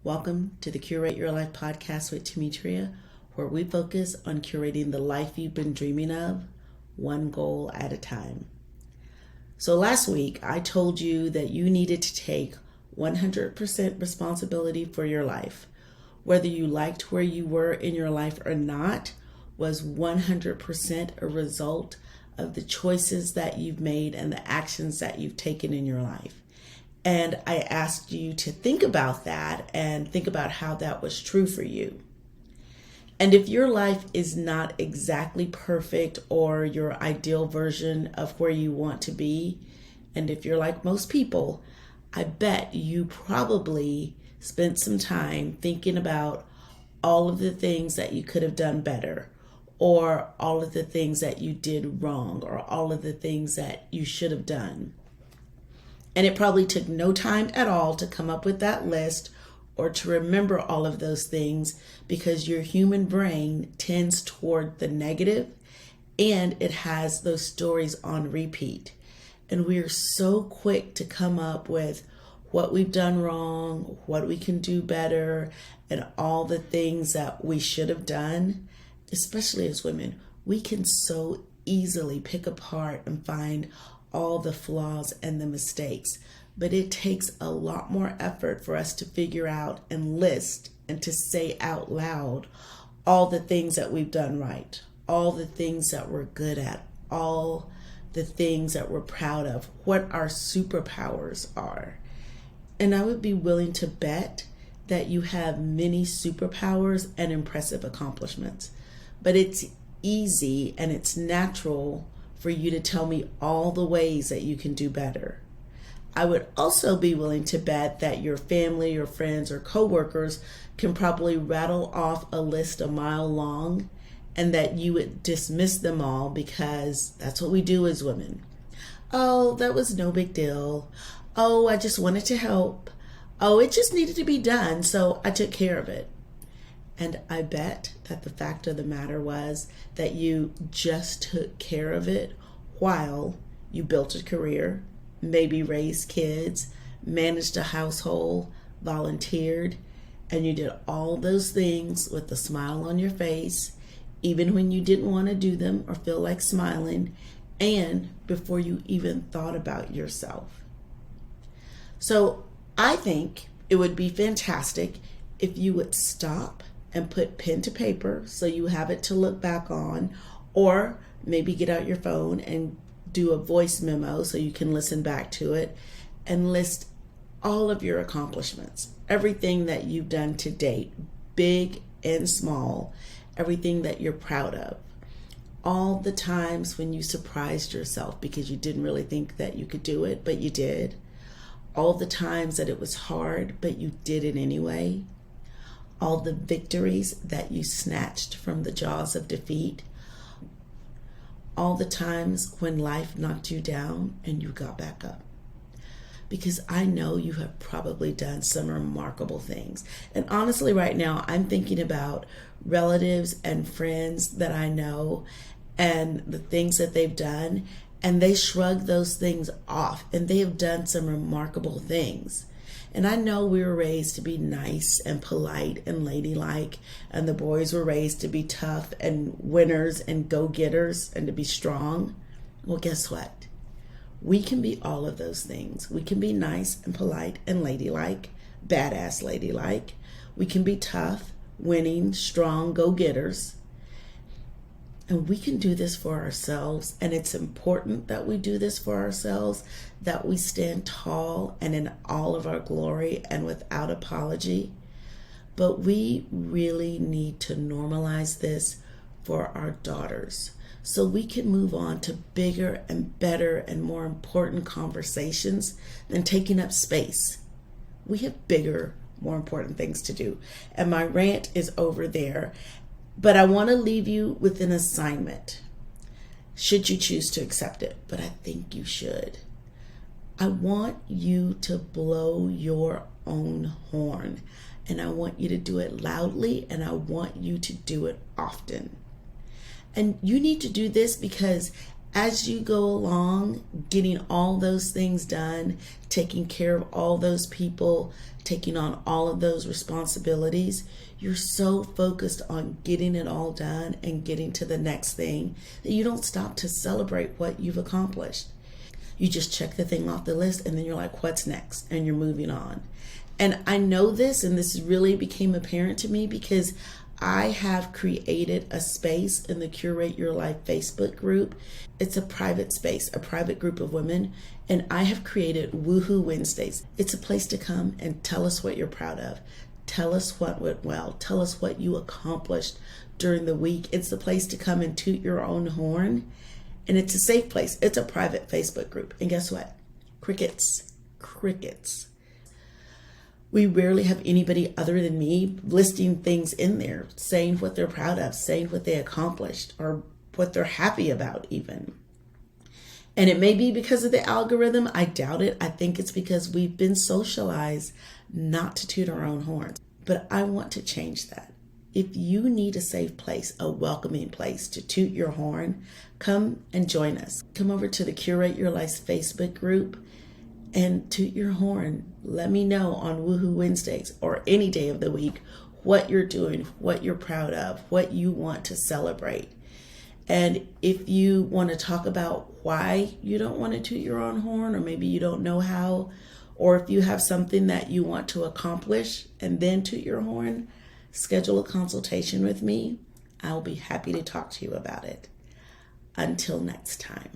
Welcome to the Curate Your Life podcast with Demetria, where we focus on curating the life you've been dreaming of, one goal at a time. So last week, I told you that you needed to take 100% responsibility for your life. Whether you liked where you were in your life or not, was 100% a result of the choices that you've made and the actions that you've taken in your life. And I asked you to think about that and think about how that was true for you. And if your life is not exactly perfect or your ideal version of where you want to be, and if you're like most people, I bet you probably spent some time thinking about all of the things that you could have done better, or all of the things that you did wrong, or all of the things that you should have done. And it probably took no time at all to come up with that list or to remember all of those things, because your human brain tends toward the negative and it has those stories on repeat. And we are so quick to come up with what we've done wrong, what we can do better, and all the things that we should have done. Especially as women, we can so easily pick apart and find all the flaws and the mistakes, but it takes a lot more effort for us to figure out and list and to say out loud all the things that we've done right, all the things that we're good at, all the things that we're proud of, what our superpowers are. And I would be willing to bet that you have many superpowers and impressive accomplishments, but it's easy and it's natural for you to tell me all the ways that you can do better. I would also be willing to bet that your family or friends or coworkers can probably rattle off a list a mile long, and that you would dismiss them all because that's what we do as women. Oh, that was no big deal. Oh, I just wanted to help. Oh, it just needed to be done, so I took care of it. And I bet that the fact of the matter was that you just took care of it while you built a career, maybe raised kids, managed a household, volunteered, and you did all those things with a smile on your face, even when you didn't want to do them or feel like smiling, and before you even thought about yourself. So I think it would be fantastic if you would stop and put pen to paper so you have it to look back on, or maybe get out your phone and do a voice memo so you can listen back to it and list all of your accomplishments, everything that you've done to date, big and small, everything that you're proud of, all the times when you surprised yourself because you didn't really think that you could do it, but you did, all the times that it was hard, but you did it anyway, all the victories that you snatched from the jaws of defeat, all the times when life knocked you down and you got back up. Because I know you have probably done some remarkable things. And honestly, right now, I'm thinking about relatives and friends that I know and the things that they've done, and they shrug those things off, and they have done some remarkable things. And I know we were raised to be nice and polite and ladylike, and the boys were raised to be tough and winners and go-getters and to be strong. Well, guess what? We can be all of those things. We can be nice and polite and ladylike, badass ladylike. We can be tough, winning, strong, go-getters. And we can do this for ourselves, and it's important that we do this for ourselves, that we stand tall and in all of our glory and without apology. But we really need to normalize this for our daughters so we can move on to bigger and better and more important conversations than taking up space. We have bigger, more important things to do. And my rant is over there. But I want to leave you with an assignment, should you choose to accept it, but I think you should. I want you to blow your own horn, and I want you to do it loudly, and I want you to do it often. And you need to do this because As you go along, getting all those things done, taking care of all those people, taking on all of those responsibilities, you're so focused on getting it all done and getting to the next thing that you don't stop to celebrate what you've accomplished. You just check the thing off the list and then you're like, what's next? And you're moving on. And I know this, and this really became apparent to me because I have created a space in the Curate Your Life Facebook group. It's a private space, a private group of women, and I have created Woohoo Wednesdays. It's a place to come and tell us what you're proud of. Tell us what went well. Tell us what you accomplished during the week. It's a place to come and toot your own horn, and it's a safe place. It's a private Facebook group. And guess what? Crickets. Crickets. We rarely have anybody other than me listing things in there, saying what they're proud of, saying what they accomplished, or what they're happy about even. And it may be because of the algorithm. I doubt it. I think it's because we've been socialized not to toot our own horns. But I want to change that. If you need a safe place, a welcoming place to toot your horn, come and join us. Come over to the Curate Your Life Facebook group and toot your horn. Let me know on Woohoo Wednesdays or any day of the week what you're doing, what you're proud of, what you want to celebrate. And if you want to talk about why you don't want to toot your own horn, or maybe you don't know how, or if you have something that you want to accomplish and then toot your horn, schedule a consultation with me. I'll be happy to talk to you about it. Until next time.